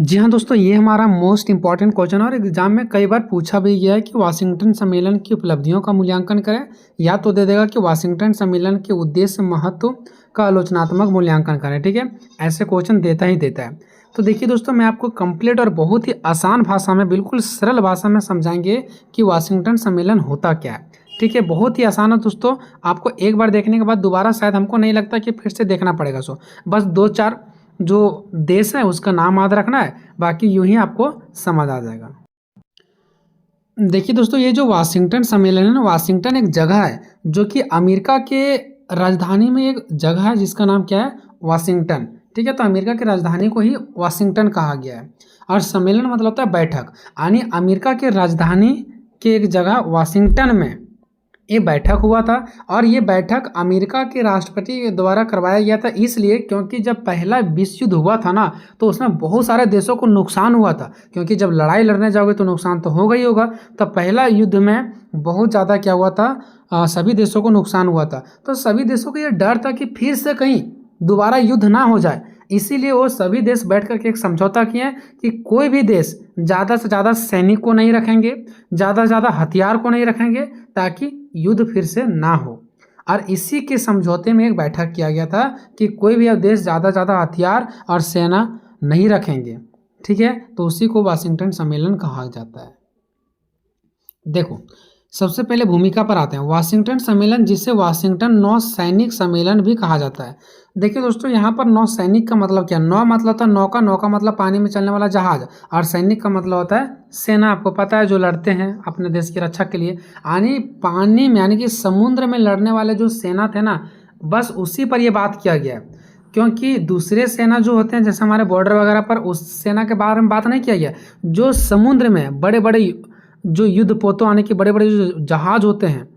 जी हाँ दोस्तों, ये हमारा मोस्ट इम्पॉर्टेंट क्वेश्चन है और एग्जाम में कई बार पूछा भी गया है कि वाशिंगटन सम्मेलन की उपलब्धियों का मूल्यांकन करें, या तो दे देगा कि वाशिंगटन सम्मेलन के उद्देश्य महत्व का आलोचनात्मक मूल्यांकन करें। ठीक है, ऐसे क्वेश्चन देता ही देता है। तो देखिए दोस्तों, मैं आपको कंप्लीट और बहुत ही आसान भाषा में, बिल्कुल सरल भाषा में समझाएंगे कि वाशिंगटन सम्मेलन होता क्या है। ठीक है, बहुत ही आसान है दोस्तों। आपको एक बार देखने के बाद दोबारा शायद हमको नहीं लगता कि फिर से देखना पड़ेगा। बस दो चार जो देश है उसका नाम याद रखना है, बाकी यूं ही आपको समझ आ जाएगा। देखिए दोस्तों, ये जो वाशिंगटन सम्मेलन है ना, वाशिंगटन एक जगह है जो कि अमेरिका के राजधानी में एक जगह है जिसका नाम क्या है, वाशिंगटन। ठीक है, तो अमेरिका की राजधानी को ही वाशिंगटन कहा गया है। और सम्मेलन मतलब होता है बैठक, यानी अमेरिका के राजधानी के एक जगह वाशिंगटन में ये बैठक हुआ था। और ये बैठक अमेरिका के राष्ट्रपति के द्वारा करवाया गया था, इसलिए क्योंकि जब पहला विश्व युद्ध हुआ था ना, तो उसमें बहुत सारे देशों को नुकसान हुआ था। क्योंकि जब लड़ाई लड़ने जाओगे तो नुकसान तो होगा ही होगा। तो पहला युद्ध में बहुत ज़्यादा क्या हुआ था, सभी देशों को नुकसान हुआ था। तो सभी देशों को ये डर था कि फिर से कहीं दोबारा युद्ध ना हो जाए, इसीलिए वो सभी देश बैठ करके एक समझौता किए कि कोई भी देश ज़्यादा से ज़्यादा सैनिक को नहीं रखेंगे, ज़्यादा से ज़्यादा हथियार को नहीं रखेंगे, ताकि युद्ध फिर से ना हो। और इसी के समझौते में एक बैठक किया गया था कि कोई भी अब देश ज़्यादा से ज़्यादा हथियार और सेना नहीं रखेंगे। ठीक है, तो उसी को वाशिंगटन सम्मेलन कहा जाता है। देखो, सबसे पहले भूमिका पर आते हैं। वाशिंगटन सम्मेलन, जिसे वाशिंगटन नौ सैनिक सम्मेलन भी कहा जाता है। देखिए दोस्तों, यहाँ पर नौ सैनिक का मतलब क्या है? नौ मतलब होता है नौका, नौका मतलब पानी में चलने वाला जहाज, और सैनिक का मतलब होता है सेना। आपको पता है, जो लड़ते हैं अपने देश की रक्षा के लिए, यानी पानी में, यानी कि समुद्र में लड़ने वाले जो सेना थे ना, बस उसी पर यह बात किया गया है। क्योंकि दूसरे सेना जो होते हैं, जैसे हमारे बॉर्डर वगैरह पर, उस सेना के बारे में बात नहीं किया गया। जो समुद्र में बड़े बड़े जो युद्ध पोतों आने के बड़े बड़े जो जहाज होते हैं,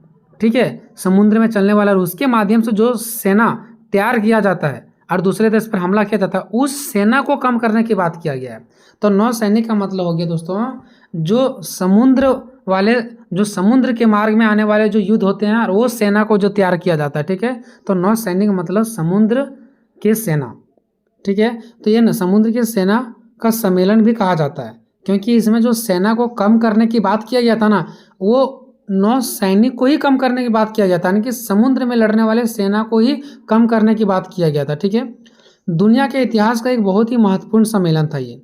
ठीक है, समुद्र में चलने वाला, उसके माध्यम से जो सेना तैयार किया जाता है और दूसरे देश पर हमला किया जाता है, उस सेना को कम करने की बात किया गया है। तो नौ सैनिक का मतलब हो गया दोस्तों, जो समुद्र वाले, जो समुद्र के मार्ग में आने वाले जो युद्ध होते हैं, और वो सेना को जो तैयार किया जाता है। ठीक है, तो नौ सैनिक मतलब समुद्र के सेना। ठीक है, तो ये न समुद्र की सेना का सम्मेलन भी कहा जाता है, क्योंकि इसमें जो सेना को कम करने की बात किया गया था ना, वो नौ सैनिक को ही कम करने की बात किया गया था, यानी कि समुद्र में लड़ने वाले सेना को ही कम करने की बात किया गया था। ठीक है, दुनिया के इतिहास का एक बहुत ही महत्वपूर्ण सम्मेलन था ये।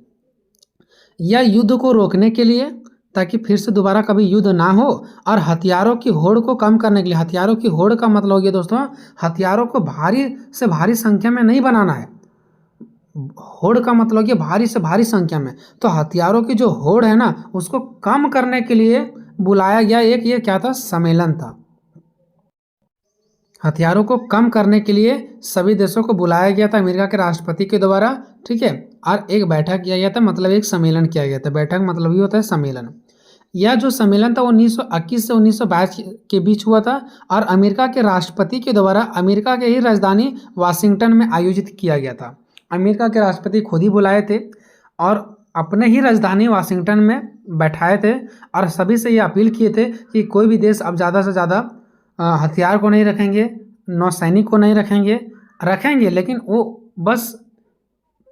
यह युद्ध को रोकने के लिए, ताकि फिर से दोबारा कभी युद्ध ना हो, और हथियारों की होड़ को कम करने के लिए। हथियारों की होड़ का मतलब हो गया दोस्तों, हथियारों को भारी से भारी संख्या में नहीं बनाना है। होड़ का मतलब ये भारी से भारी संख्या में। तो हथियारों की जो होड़ है ना, उसको कम करने के लिए बुलाया गया एक, ये क्या था, सम्मेलन था। हथियारों को कम करने के लिए सभी देशों को बुलाया गया था अमेरिका के राष्ट्रपति के द्वारा। ठीक है, और एक बैठक किया गया था, मतलब एक सम्मेलन किया गया था। बैठक मतलब ये होता है सम्मेलन। यह जो सम्मेलन था वो 1921 से 1922 के बीच हुआ था, और अमेरिका के राष्ट्रपति के द्वारा अमेरिका के ही राजधानी वाशिंगटन में आयोजित किया गया था। अमेरिका के राष्ट्रपति खुद ही बुलाए थे और अपने ही राजधानी वाशिंगटन में बैठाए थे, और सभी से ये अपील किए थे कि कोई भी देश अब ज़्यादा से ज़्यादा हथियार को नहीं रखेंगे, नौसैनिक को नहीं रखेंगे, लेकिन वो बस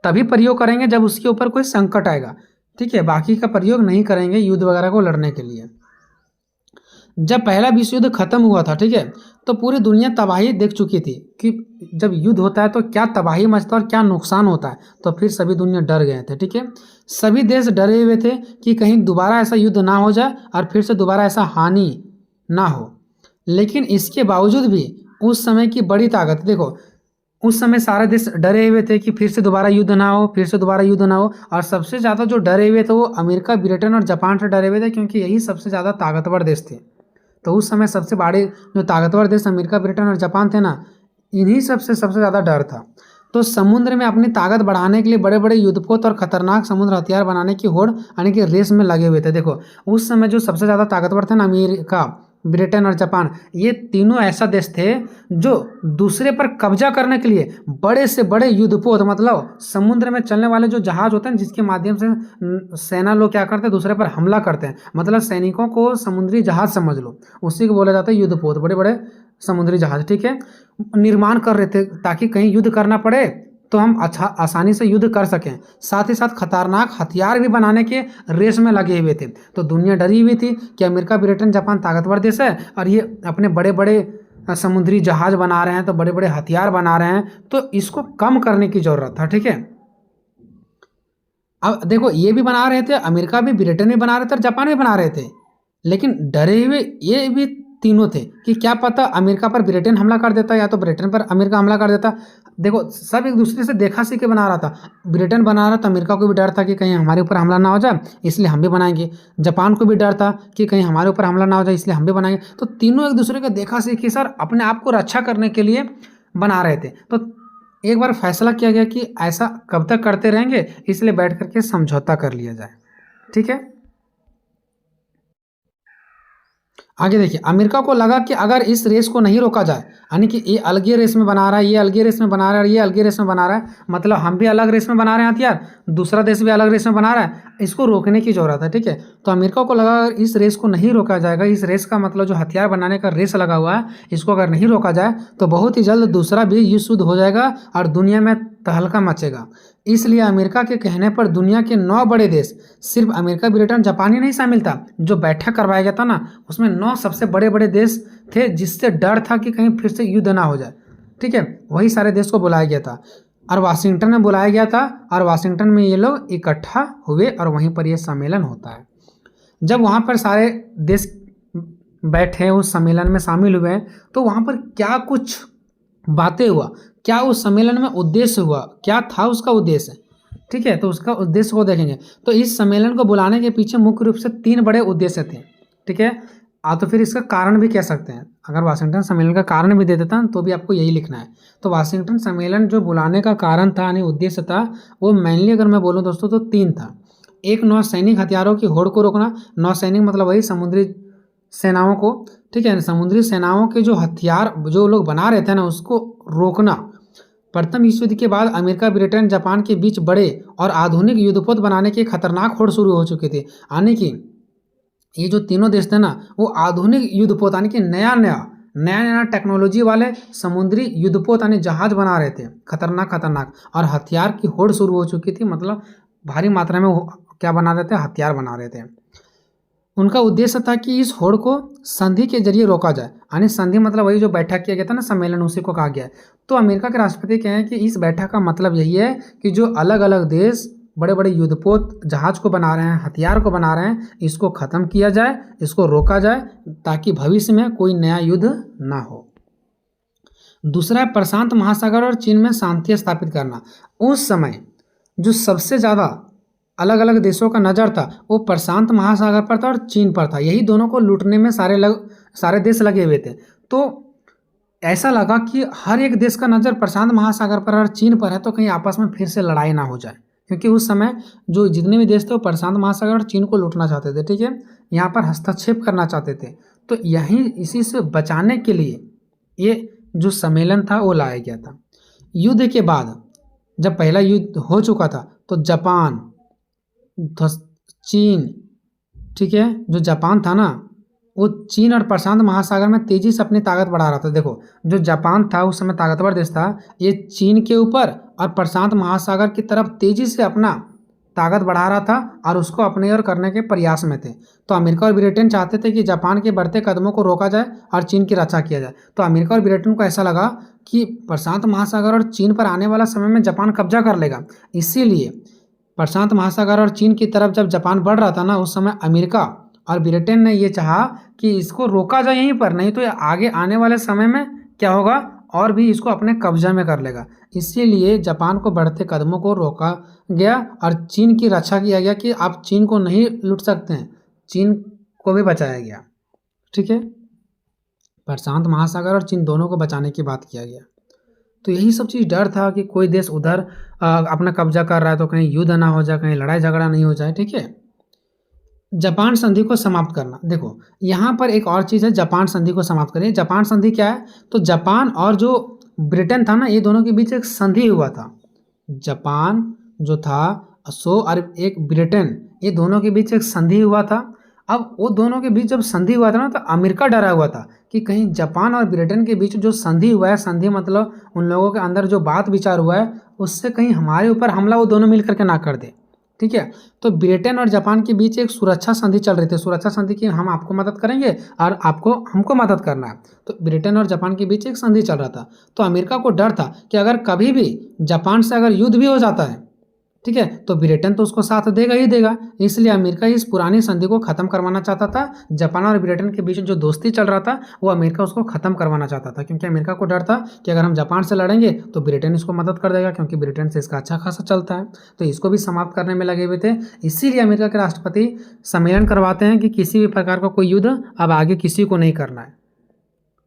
तभी प्रयोग करेंगे जब उसके ऊपर कोई संकट आएगा। ठीक है, बाकी का प्रयोग नहीं करेंगे युद्ध वगैरह को लड़ने के लिए। जब पहला विश्व युद्ध खत्म हुआ था, ठीक है, तो पूरी दुनिया तबाही देख चुकी थी कि जब युद्ध होता है तो क्या तबाही मचता है और क्या नुकसान होता है। तो फिर सभी दुनिया डर गए थे। ठीक है, सभी देश डरे हुए थे कि कहीं दोबारा ऐसा युद्ध ना हो जाए और फिर से दोबारा ऐसा हानि ना हो। लेकिन इसके बावजूद भी उस समय की बड़ी ताकत, देखो, उस समय सारे देश डरे हुए थे कि फिर से दोबारा युद्ध ना हो, फिर से दोबारा युद्ध ना हो। और सबसे ज़्यादा जो डरे हुए थे वो अमेरिका, ब्रिटेन और जापान से डरे हुए थे, क्योंकि यही सबसे ज़्यादा ताकतवर देश थे। तो उस समय सबसे बड़े जो ताकतवर देश अमेरिका, ब्रिटेन और जापान थे ना, इन्हीं सबसे ज़्यादा डर था। तो समुद्र में अपनी ताकत बढ़ाने के लिए बड़े बड़े युद्धपोत और खतरनाक समुद्र हथियार बनाने की होड़, यानी कि रेस में लगे हुए थे। देखो, उस समय जो सबसे ज़्यादा ताकतवर थे ना, अमेरिका, ब्रिटेन और जापान, ये तीनों ऐसा देश थे जो दूसरे पर कब्जा करने के लिए बड़े से बड़े युद्धपोत, मतलब समुद्र में चलने वाले जो जहाज होते हैं, जिसके माध्यम से सेना लोग क्या करते हैं, दूसरे पर हमला करते हैं। मतलब सैनिकों को समुद्री जहाज समझ लो, उसी को बोला जाता है युद्धपोत, बड़े बड़े समुद्री जहाज। ठीक है, निर्माण कर रहे थे ताकि कहीं युद्ध करना पड़े तो हम अच्छा आसानी से युद्ध कर सकें। साथ ही साथ खतरनाक हथियार भी बनाने के रेस में लगे हुए थे। तो दुनिया डरी हुई थी कि अमेरिका, ब्रिटेन, जापान ताकतवर देश है और ये अपने बड़े बड़े समुद्री जहाज बना रहे हैं, तो बड़े बड़े हथियार बना रहे हैं, तो इसको कम करने की जरूरत था। ठीक है, अब देखो ये भी बना रहे थे, अमेरिका भी, ब्रिटेन भी बना रहे थे और जापान भी बना रहे थे, लेकिन डरे हुए ये भी तीनों थे कि क्या पता अमेरिका पर ब्रिटेन हमला कर देता या तो ब्रिटेन पर अमेरिका हमला कर देता। देखो सब एक दूसरे से देखा सीखे बना रहा था। ब्रिटेन बना रहा था, अमेरिका को भी डर था कि कहीं हमारे ऊपर हमला ना हो जाए, इसलिए हम भी बनाएंगे। जापान को भी डर था कि कहीं हमारे ऊपर हमला ना हो जाए, इसलिए हम भी बनाएंगे। तो तीनों एक दूसरे को देखा सीखी सर अपने आप को रक्षा करने के लिए बना रहे थे। तो एक बार फैसला किया गया कि ऐसा कब तक करते रहेंगे, इसलिए बैठ करके समझौता कर लिया जाए। ठीक है, आगे देखिए, अमेरिका को लगा कि अगर इस रेस को नहीं रोका जाए, यानी कि ये अलगे रेस में बना रहा है, ये अलगे रेस में बना रहा है, ये अलगे रेस में बना रहा है, मतलब हम भी अलग रेस में बना रहे हैं हथियार, दूसरा देश भी अलग रेस में बना रहा है, इसको रोकने की जरूरत है। ठीक है, तो अमेरिका को लगा अगर इस रेस को नहीं रोका जाएगा, इस रेस का मतलब जो हथियार बनाने का रेस लगा हुआ है, इसको अगर नहीं रोका जाए तो बहुत ही जल्द दूसरा भी युद्ध हो जाएगा और दुनिया में तहलका मचेगा। इसलिए अमेरिका के कहने पर दुनिया के 9 बड़े देश, सिर्फ अमेरिका, ब्रिटेन, जापान ही नहीं शामिल था, जो बैठक करवाया गया था ना, उसमें 9 सबसे बड़े बड़े देश थे, जिससे डर था कि कहीं फिर से युद्ध ना हो जाए। ठीक है, वही सारे देश को बुलाया गया था और वाशिंगटन में बुलाया गया था, और वाशिंगटन में ये लोग इकट्ठा हुए और वहीं पर यह सम्मेलन होता है। जब वहाँ पर सारे देश बैठे उस सम्मेलन में शामिल हुए, तो वहाँ पर क्या कुछ बातें हुआ, क्या उस सम्मेलन में उद्देश्य हुआ, क्या था उसका उद्देश्य। ठीक है, तो उसका उद्देश्य को देखेंगे। तो इस सम्मेलन को बुलाने के पीछे मुख्य रूप से 3 बड़े उद्देश्य थे। ठीक है, तो फिर इसका कारण भी कह सकते हैं। अगर वाशिंगटन सम्मेलन का कारण भी दे देता तो भी आपको यही लिखना है। तो वाशिंगटन सम्मेलन जो बुलाने का कारण था, यानी उद्देश्य था, वो मेनली अगर मैं बोलूँ दोस्तों तो 3 था। एक, नौसैनिक हथियारों की होड़ को रोकना। नौसैनिक मतलब वही समुद्री सेनाओं को, ठीक है, समुद्री सेनाओं के जो हथियार जो लोग बना रहे थे ना, उसको रोकना। प्रथम विश्व युद्ध के बाद अमेरिका, ब्रिटेन, जापान के बीच बड़े और आधुनिक युद्धपोत बनाने की खतरनाक होड़ शुरू हो चुकी थी। यानी कि ये जो तीनों देश थे ना, वो आधुनिक युद्धपोत यानी कि नया टेक्नोलॉजी वाले समुद्री युद्धपोत यानी जहाज बना रहे थे, खतरनाक, और हथियार की होड़ शुरू हो चुकी थी, मतलब भारी मात्रा में वो क्या बना रहे थे, हथियार बना रहे थे। उनका उद्देश्य था कि इस होड़ को संधि के जरिए रोका जाए, यानी संधि मतलब वही जो बैठक किया गया था ना, सम्मेलन, उसी को कहा गया है। तो अमेरिका के राष्ट्रपति कहे हैं कि इस बैठक का मतलब यही है कि जो अलग अलग देश बड़े बड़े युद्धपोत जहाज को बना रहे हैं, हथियार को बना रहे हैं, इसको खत्म किया जाए, इसको रोका जाए, ताकि भविष्य में कोई नया युद्ध ना हो। दूसरा है प्रशांत महासागर और चीन में शांति स्थापित करना। उस समय जो सबसे ज़्यादा अलग अलग देशों का नज़र था वो प्रशांत महासागर पर था और चीन पर था। यही दोनों को लूटने में सारे देश लगे हुए थे। तो ऐसा लगा कि हर एक देश का नज़र प्रशांत महासागर पर और चीन पर है, तो कहीं आपस में फिर से लड़ाई ना हो जाए, क्योंकि उस समय जो जितने भी देश थे वो प्रशांत महासागर और चीन को लूटना चाहते थे। ठीक है, यहाँ पर हस्तक्षेप करना चाहते थे। तो यहीं इसी से बचाने के लिए ये जो सम्मेलन था वो लाया गया था। युद्ध के बाद जब पहला युद्ध हो चुका था तो जापान, चीन, ठीक है, जो जापान था ना, वो चीन और प्रशांत महासागर में तेजी से अपनी ताकत बढ़ा रहा था। देखो जो जापान था उस समय ताकतवर देश था, ये चीन के ऊपर और प्रशांत महासागर की तरफ तेजी से अपना ताकत बढ़ा रहा था और उसको अपने ओर करने के प्रयास में थे। तो अमेरिका और ब्रिटेन चाहते थे कि जापान के बढ़ते कदमों को रोका जाए और चीन की रक्षा किया जाए। तो अमेरिका और ब्रिटेन को ऐसा लगा कि प्रशांत महासागर और चीन पर आने वाला समय में जापान कब्जा कर लेगा, इसीलिए प्रशांत महासागर और चीन की तरफ जब जापान बढ़ रहा था ना, उस समय अमेरिका और ब्रिटेन ने ये चाहा कि इसको रोका जाए यहीं पर, नहीं तो ये आगे आने वाले समय में क्या होगा और भी इसको अपने कब्जा में कर लेगा। इसीलिए जापान को बढ़ते कदमों को रोका गया और चीन की रक्षा किया गया कि आप चीन को नहीं लूट सकते हैं, चीन को भी बचाया गया। ठीक है, प्रशांत महासागर और चीन दोनों को बचाने की बात किया गया। तो यही सब चीज़ डर था कि कोई देश उधर अपना कब्जा कर रहा है तो कहीं युद्ध ना हो जाए, कहीं लड़ाई झगड़ा नहीं हो जाए। ठीक है, जापान संधि को समाप्त करना। देखो यहाँ पर एक और चीज़ है, जापान संधि को समाप्त करें। जापान संधि क्या है, तो जापान और जो ब्रिटेन था ना, ये दोनों के बीच एक संधि हुआ था। जापान जो था सो और एक ब्रिटेन, ये दोनों के बीच एक संधि हुआ था। अब वो दोनों के बीच जब संधि हुआ था ना, तो अमेरिका डरा हुआ था कि कहीं जापान और ब्रिटेन के बीच जो संधि हुआ है, संधि मतलब उन लोगों के अंदर जो बात विचार हुआ है, उससे कहीं हमारे ऊपर हमला वो दोनों मिल करके ना कर दे। ठीक है, तो ब्रिटेन और जापान के बीच एक सुरक्षा संधि चल रही थी। सुरक्षा संधि की हम आपको मदद करेंगे और आपको हमको मदद करना है। तो ब्रिटेन और जापान के बीच एक संधि चल रहा था। तो अमेरिका को डर था कि अगर कभी भी जापान से अगर युद्ध भी हो जाता है, ठीक है, तो ब्रिटेन तो उसको साथ देगा ही देगा। इसलिए अमेरिका इस पुरानी संधि को खत्म करवाना चाहता था। जापान और ब्रिटेन के बीच जो दोस्ती चल रहा था वो अमेरिका उसको खत्म करवाना चाहता था, क्योंकि अमेरिका को डर था कि अगर हम जापान से लड़ेंगे तो ब्रिटेन इसको मदद कर देगा, क्योंकि ब्रिटेन से इसका अच्छा खासा चलता है। तो इसको भी समाप्त करने में लगे हुए थे। इसीलिए अमेरिका के राष्ट्रपति सम्मेलन करवाते हैं कि किसी भी प्रकार का कोई युद्ध अब आगे किसी को नहीं करना है।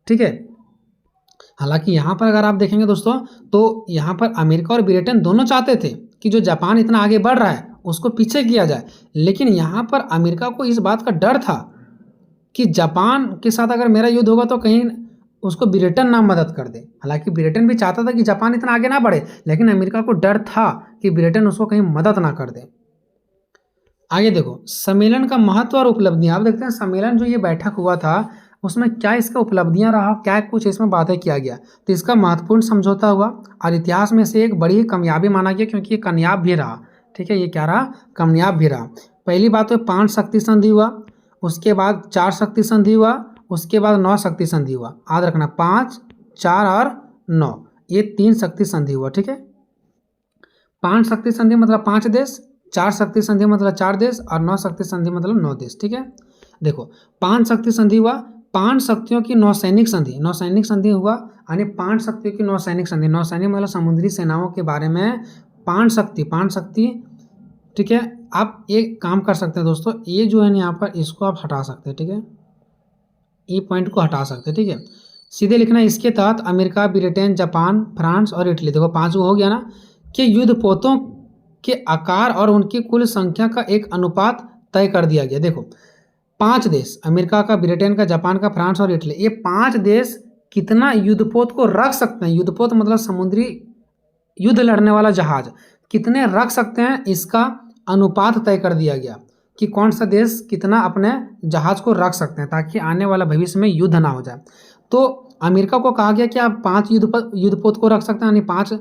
ठीक है, हालांकि यहाँ पर अगर आप देखेंगे दोस्तों, तो यहाँ पर अमेरिका और ब्रिटेन दोनों चाहते थे कि जो जापान इतना आगे बढ़ रहा है उसको पीछे किया जाए। लेकिन यहाँ पर अमेरिका को इस बात का डर था कि जापान के साथ अगर मेरा युद्ध होगा तो कहीं उसको ब्रिटेन ना मदद कर दे। हालांकि ब्रिटेन भी चाहता था कि जापान इतना आगे ना बढ़े, लेकिन अमेरिका को डर था कि ब्रिटेन उसको कहीं मदद ना कर दे। आगे देखो सम्मेलन का महत्व और उपलब्धियां। आप देखते हैं सम्मेलन जो ये बैठक हुआ था उसमें क्या इसका उपलब्धियां रहा, क्या कुछ इसमें बातें किया गया। तो इसका महत्वपूर्ण समझौता हुआ और इतिहास में से एक बड़ी कामयाबी माना गया, क्योंकि ये कामयाब भी रहा। ठीक है, ये क्या रहा, कामयाब भी रहा। पहली बात तो 5 शक्ति संधि हुआ, उसके बाद 4 शक्ति संधि हुआ, उसके बाद 9 शक्ति संधि हुआ। याद रखना 5, 4 और 9 ये 3 शक्ति संधि हुआ। ठीक है, 5 शक्ति संधि मतलब 5 देश, 4 शक्ति संधि मतलब 4 देश और 9 शक्ति संधि मतलब 9 देश। ठीक है, देखो 5 शक्ति संधि हुआ, 5 शक्तियों की नौसैनिक संधि, नौसैनिक संधि हुआ, यानी 5 शक्तियों की नौसैनिक संधि। नौसैनिक मतलब समुद्री सेनाओं के बारे में 5 शक्ति। ठीक है, आप एक काम कर सकते हैं दोस्तों, ये जो है ना यहाँ पर इसको आप हटा सकते हैं। ठीक है, ये पॉइंट को हटा सकते हैं। ठीक है, सीधे लिखना इसके तहत अमेरिका, ब्रिटेन, जापान, फ्रांस और इटली, देखो 5 हो गया ना, कि युद्धपोतों के आकार और उनकी कुल संख्या का एक अनुपात तय कर दिया गया। देखो 5 देश, अमेरिका का, ब्रिटेन का, जापान का, फ्रांस और इटली, ये 5 देश कितना युद्धपोत को रख सकते हैं। युद्धपोत मतलब समुद्री युद्ध लड़ने वाला जहाज कितने रख सकते हैं, इसका अनुपात तय कर दिया गया कि कौन सा देश कितना अपने जहाज को रख सकते हैं, ताकि आने वाला भविष्य में युद्ध ना हो जाए। तो अमेरिका को कहा गया कि आप 5 युद्धपोत को रख सकते हैं, यानी 5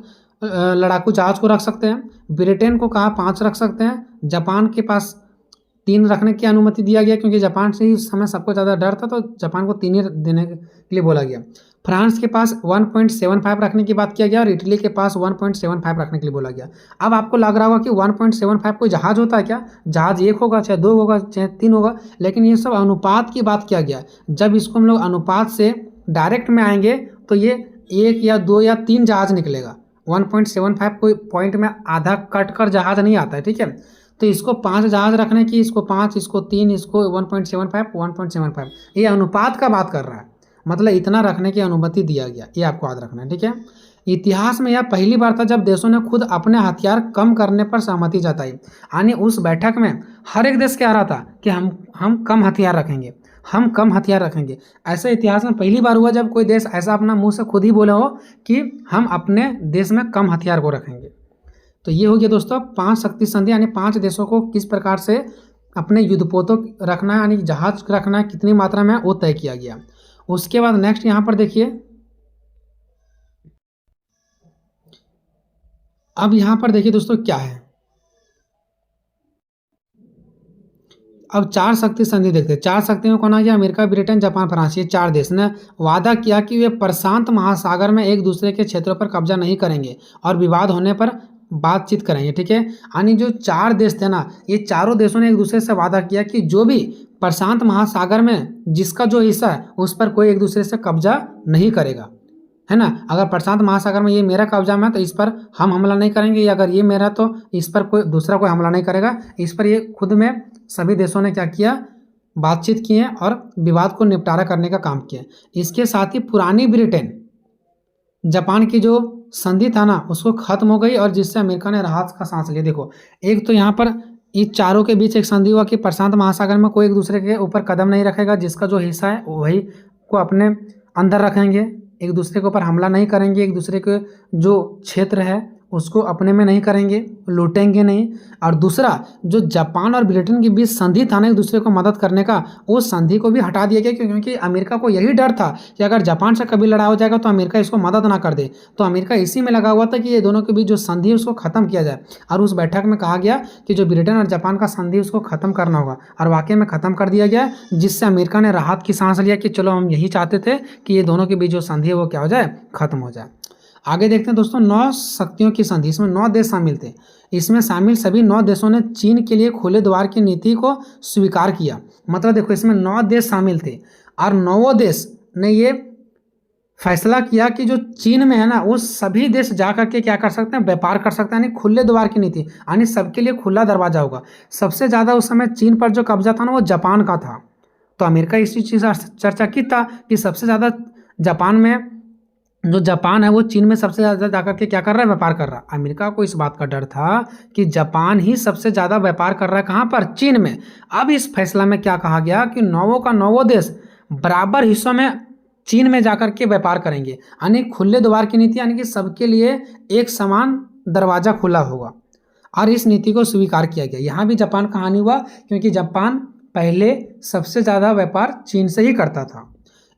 लड़ाकू जहाज को रख सकते हैं। ब्रिटेन को कहा 5 रख सकते हैं। जापान के पास 3 रखने की अनुमति दिया गया, क्योंकि जापान से ही उस समय सबको ज़्यादा डर था, तो जापान को 3 ही देने के लिए बोला गया। फ्रांस के पास 1.75 रखने की बात किया गया और इटली के पास 1.75 रखने के लिए बोला गया। अब आपको लग रहा होगा कि 1.75 कोई जहाज होता है क्या, जहाज 1 होगा, चाहे 2 होगा, चाहे 3 होगा, लेकिन ये सब अनुपात की बात किया गया। जब इसको हम लोग अनुपात से डायरेक्ट में आएंगे तो ये 1 या 2 या 3 जहाज निकलेगा। 1.75 कोई पॉइंट में आधा कट कर जहाज नहीं आता है। ठीक है, तो इसको 5 जहाज रखने की, इसको 5, इसको 3, इसको 1.75 ये अनुपात का बात कर रहा है, मतलब इतना रखने की अनुमति दिया गया। ये आपको याद रखना है। ठीक है, इतिहास में यह पहली बार था जब देशों ने खुद अपने हथियार कम करने पर सहमति जताई। यानी उस बैठक में हर एक देश कह रहा था कि हम कम हथियार रखेंगे, हम कम हथियार रखेंगे। ऐसे इतिहास में पहली बार हुआ जब कोई देश ऐसा अपना मुंह से खुद ही बोला हो कि हम अपने देश में कम हथियार को रखेंगे। तो ये हो गया दोस्तों 5 शक्ति संधि, यानी 5 देशों को किस प्रकार से अपने युद्धपोतों रखना है, यानी जहाज रखना है, कितनी मात्रा में वो तय किया गया। उसके बाद नेक्स्ट यहाँ पर देखिए, अब यहाँ पर देखिए दोस्तों क्या है। अब 4 शक्ति संधि देखते हैं। 4 शक्ति में कौन आ गया, अमेरिका, ब्रिटेन, जापान, फ्रांस, ये 4 देश ने वादा किया कि वे प्रशांत महासागर में एक दूसरे के क्षेत्रों पर कब्जा नहीं करेंगे और विवाद होने पर बातचीत करेंगे। ठीक है, यानी जो 4 देश थे ना, ये चारों देशों ने एक दूसरे से वादा किया कि जो भी प्रशांत महासागर में जिसका जो हिस्सा है उस पर कोई एक दूसरे से कब्जा नहीं करेगा, है ना। अगर प्रशांत महासागर में ये मेरा कब्जा में है तो इस पर हम हमला नहीं करेंगे, या अगर ये मेरा तो इस पर कोई दूसरा कोई हमला नहीं करेगा। इस पर ये खुद में सभी देशों ने क्या किया, बातचीत किए और विवाद को निपटारा करने का काम किया। इसके साथ ही पुरानी ब्रिटेन जापान की जो संधि था ना उसको खत्म हो गई, और जिससे अमेरिका ने राहत का सांस लिया। देखो एक तो यहाँ पर इन चारों के बीच एक संधि हुआ कि प्रशांत महासागर में कोई एक दूसरे के ऊपर कदम नहीं रखेगा, जिसका जो हिस्सा है वही को अपने अंदर रखेंगे, एक दूसरे के ऊपर हमला नहीं करेंगे, एक दूसरे के जो क्षेत्र है उसको अपने में नहीं करेंगे, लूटेंगे नहीं। और दूसरा, जो जापान और ब्रिटेन के बीच संधि था ना एक दूसरे को मदद करने का, वो संधि को भी हटा दिया गया, क्योंकि अमेरिका को यही डर था कि अगर जापान से कभी लड़ाई हो जाएगा तो अमेरिका इसको मदद ना कर दे। तो अमेरिका इसी में लगा हुआ था कि ये दोनों के बीच जो संधि है उसको खत्म किया जाए। और उस बैठक में कहा गया कि जो ब्रिटेन और जापान का संधि उसको खत्म करना होगा, और वाकई में खत्म कर दिया गया, जिससे अमेरिका ने राहत की सांस लिया कि चलो हम यही चाहते थे कि ये दोनों के बीच जो संधि है वो क्या हो जाए, खत्म हो जाए। आगे देखते हैं दोस्तों, 9 शक्तियों की संधि। इसमें 9 देश शामिल थे। इसमें शामिल सभी 9 देशों ने चीन के लिए खुले द्वार की नीति को स्वीकार किया। मतलब देखो, इसमें 9 देश शामिल थे और 9 देश ने ये फैसला किया कि जो चीन में है ना, वो सभी देश जा करके क्या कर सकते हैं, व्यापार कर सकते हैं, यानी खुले द्वार की नीति, यानी सबके लिए खुला दरवाजा होगा। सबसे ज़्यादा उस समय चीन पर जो कब्जा था ना, वो जापान का था। तो अमेरिका इसी चीज़ का चर्चा की था कि सबसे ज़्यादा जापान में, जो जापान है वो चीन में सबसे ज़्यादा जाकर के क्या कर रहा है, व्यापार कर रहा है। अमेरिका को इस बात का डर था कि जापान ही सबसे ज़्यादा व्यापार कर रहा है, कहाँ पर, चीन में। अब इस फैसला में क्या कहा गया कि 9 का 9 देश बराबर हिस्सों में चीन में जाकर के व्यापार करेंगे, यानी खुले द्वार की नीति, यानी कि सबके लिए एक समान दरवाजा खुला होगा। और इस नीति को स्वीकार किया गया। यहाँ भी जापान का हानि हुआ, क्योंकि जापान पहले सबसे ज़्यादा व्यापार चीन से ही करता था।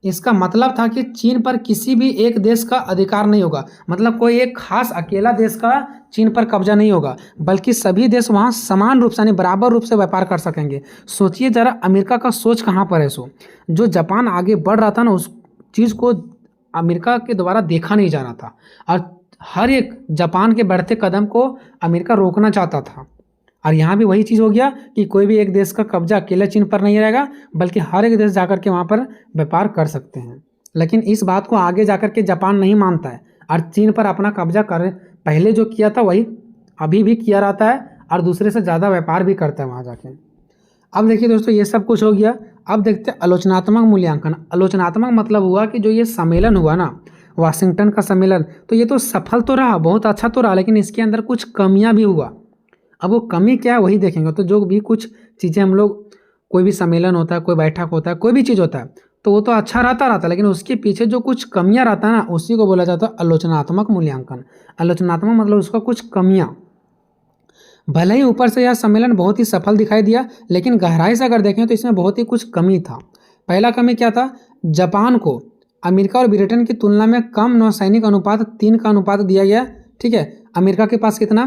इसका मतलब था कि चीन पर किसी भी एक देश का अधिकार नहीं होगा, मतलब कोई एक खास अकेला देश का चीन पर कब्जा नहीं होगा, बल्कि सभी देश वहाँ समान रूप से, यानी बराबर रूप से व्यापार कर सकेंगे। सोचिए जरा, अमेरिका का सोच कहाँ पर है। सो जो जापान आगे बढ़ रहा था ना, उस चीज़ को अमेरिका के द्वारा देखा नहीं जा रहा था, और हर एक जापान के बढ़ते कदम को अमेरिका रोकना चाहता था। और यहाँ भी वही चीज़ हो गया कि कोई भी एक देश का कब्जा अकेले चीन पर नहीं रहेगा, बल्कि हर एक देश जाकर के वहाँ पर व्यापार कर सकते हैं। लेकिन इस बात को आगे जाकर के जापान नहीं मानता है, और चीन पर अपना कब्जा कर, पहले जो किया था वही अभी भी किया रहता है, और दूसरे से ज़्यादा व्यापार भी करता है वहाँ जाके। अब देखिए दोस्तों, ये सब कुछ हो गया। अब देखते हैं आलोचनात्मक मूल्यांकन। आलोचनात्मक मतलब हुआ कि जो ये सम्मेलन हुआ ना, वाशिंगटन का सम्मेलन, तो ये तो सफल तो रहा, बहुत अच्छा तो रहा, लेकिन इसके अंदर कुछ कमियां भी हुआ। अब वो कमी क्या है वही देखेंगे। तो जो भी कुछ चीज़ें हम लोग, कोई भी सम्मेलन होता है, कोई बैठक होता है, कोई भी चीज़ होता है, तो वो तो अच्छा रहता है, लेकिन उसके पीछे जो कुछ कमियां रहता है ना, उसी को बोला जाता है आलोचनात्मक मूल्यांकन। आलोचनात्मक मतलब उसका कुछ कमियाँ। भले ही ऊपर से यह सम्मेलन बहुत ही सफल दिखाई दिया, लेकिन गहराई से अगर देखें तो इसमें बहुत ही कुछ कमी था। पहला कमी क्या था, जापान को अमेरिका और ब्रिटेन की तुलना में कम नौसैनिक अनुपात 3 का अनुपात दिया गया। ठीक है, अमेरिका के पास कितना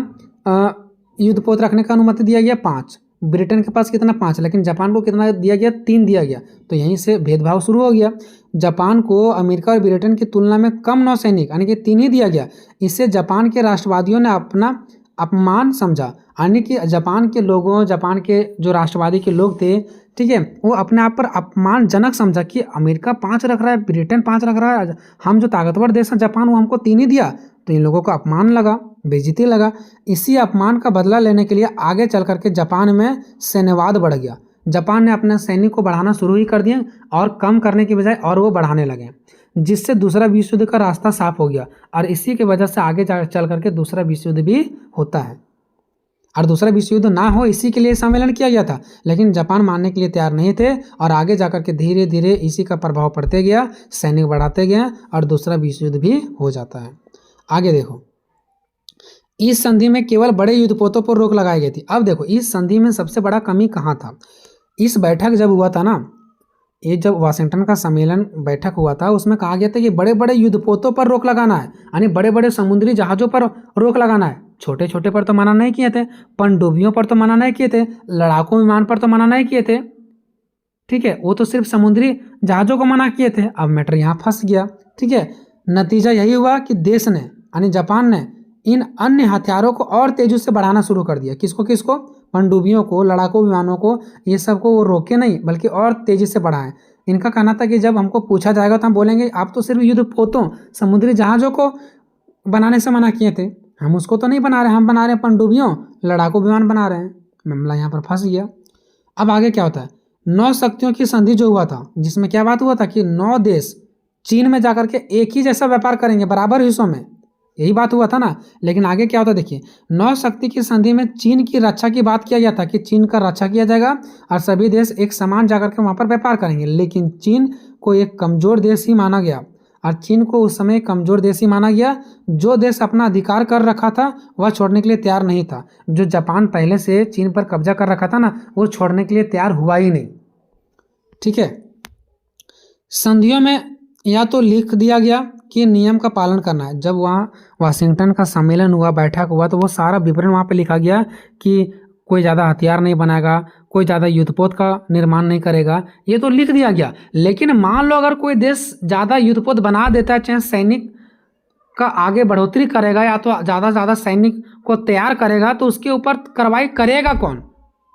युद्धपोत रखने का अनुमति दिया गया, 5। ब्रिटेन के पास कितना, 5, लेकिन जापान को कितना दिया गया, 3 दिया गया। तो यहीं से भेदभाव शुरू हो गया। जापान को अमेरिका और ब्रिटेन की तुलना में कम नौसैनिक, यानी कि 3 ही दिया गया। इससे जापान के राष्ट्रवादियों ने अपना अपमान समझा, यानी कि जापान के लोगों, जापान के जो राष्ट्रवादी के लोग थे, ठीक है, वो अपने आप पर अपमानजनक समझा कि अमेरिका 5 रख रहा है, ब्रिटेन 5 रख रहा है, हम जो ताकतवर देश है जापान, वो हमको 3 ही दिया। तो इन लोगों को अपमान लगा, बेइज्जती लगा। इसी अपमान का बदला लेने के लिए आगे चल करके जापान में सैन्यवाद बढ़ गया। जापान ने अपने सैनिक को बढ़ाना शुरू ही कर दिया, और कम करने की बजाय और वो बढ़ाने लगे, जिससे दूसरा विश्व युद्ध का रास्ता साफ हो गया। और इसी की वजह से आगे चल करके दूसरा विश्व युद्ध भी होता है। और दूसरा विश्व युद्ध ना हो, इसी के लिए सम्मेलन किया गया था, लेकिन जापान मानने के लिए तैयार नहीं थे, और आगे जाकर के धीरे धीरे इसी का प्रभाव पड़ते गया, सैनिक बढ़ाते गए, और दूसरा विश्व युद्ध भी हो जाता है। आगे देखो, इस संधि में केवल बड़े युद्धपोतों पर रोक लगाई गई थी। अब देखो, इस संधि में सबसे बड़ा कमी कहाँ था। इस बैठक जब हुआ था ना, ये जब वाशिंगटन का सम्मेलन बैठक हुआ था, उसमें कहा गया था कि बड़े बड़े युद्धपोतों पर रोक लगाना है, यानी बड़े बड़े समुद्री जहाज़ों पर रोक लगाना है। छोटे छोटे पर तो मना नहीं किए थे, पनडुब्बियों पर तो मना नहीं किए थे, लड़ाकू विमान पर तो मना नहीं किए थे। ठीक है, वो तो सिर्फ समुद्री जहाज़ों को मना किए थे। अब मैटर यहाँ फंस गया। ठीक है, नतीजा यही हुआ कि देश ने, यानी जापान ने, इन अन्य हथियारों को और तेजी से बढ़ाना शुरू कर दिया। किसको किसको, पनडुब्बियों को, लड़ाकू विमानों को, ये सब को वो रोके नहीं, बल्कि और तेजी से बढ़ाएं। इनका कहना था कि जब हमको पूछा जाएगा तो हम बोलेंगे आप तो सिर्फ युद्धपोतों, समुद्री जहाज़ों को बनाने से मना किए थे, हम उसको तो नहीं बना रहे, हम बना रहे हैं पनडुब्बियों, लड़ाकू विमान बना रहे हैं। मामला यहाँ पर फंस गया। अब आगे क्या होता है, 9 शक्तियों की संधि जो हुआ था, जिसमें क्या बात हुआ था कि 9 देश चीन में जाकर के एक ही जैसा व्यापार करेंगे बराबर हिस्सों में, यही बात हुआ था ना। लेकिन आगे क्या होता है देखिए, 9 शक्ति की संधि में चीन की रक्षा की बात किया गया था कि चीन का रक्षा किया जाएगा और सभी देश एक समान जाकर के वहाँ पर व्यापार करेंगे। लेकिन चीन को एक कमजोर देश ही माना गया, और चीन को उस समय कमजोर देश ही माना गया। जो देश अपना अधिकार कर रखा था वह छोड़ने के लिए तैयार नहीं था। जो जापान पहले से चीन पर कब्जा कर रखा था ना, वो छोड़ने के लिए तैयार हुआ ही नहीं। ठीक है, संधियों में या तो लिख दिया गया कि नियम का पालन करना है। जब वहाँ वाशिंगटन का सम्मेलन हुआ, बैठक हुआ, तो वो सारा विवरण वहाँ पे लिखा गया कि कोई ज़्यादा हथियार नहीं बनाएगा, कोई ज़्यादा युद्धपोत का निर्माण नहीं करेगा, ये तो लिख दिया गया। लेकिन मान लो अगर कोई देश ज़्यादा युद्धपोत बना देता है, चाहे सैनिक का आगे बढ़ोतरी करेगा या तो ज़्यादा से ज़्यादा सैनिक को तैयार करेगा, तो उसके ऊपर कार्रवाई करेगा कौन?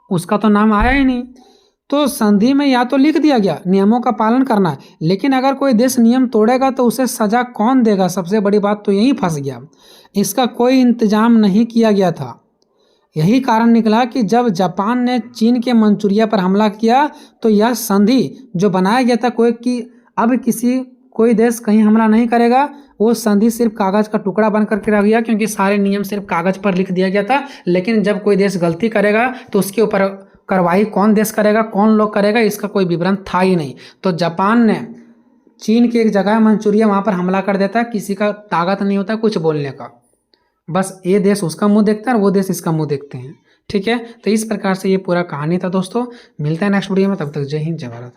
उसका तो नाम आया ही नहीं। तो संधि में या तो लिख दिया गया नियमों का पालन करना है, लेकिन अगर कोई देश नियम तोड़ेगा तो उसे सजा कौन देगा? सबसे बड़ी बात तो यहीं फंस गया। इसका कोई इंतजाम नहीं किया गया था। यही कारण निकला कि जब जापान ने चीन के मंचूरिया पर हमला किया तो यह संधि जो बनाया गया था अब कोई देश कहीं हमला नहीं करेगा, वो संधि सिर्फ कागज का टुकड़ा बन करके रह गया, क्योंकि सारे नियम सिर्फ कागज पर लिख दिया गया था। लेकिन जब कोई देश गलती करेगा तो उसके ऊपर कार्रवाई कौन देश करेगा, कौन लोग करेगा, इसका कोई विवरण था ही नहीं। तो जापान ने चीन की एक जगह मंचूरिया, वहाँ पर हमला कर देता है। किसी का ताकत नहीं होता कुछ बोलने का, बस ये देश उसका मुंह देखता है और वो देश इसका मुंह देखते हैं। ठीक है, तो इस प्रकार से ये पूरा कहानी था दोस्तों। मिलता है नेक्स्ट वीडियो में, तब तक जय हिंद जय भारत।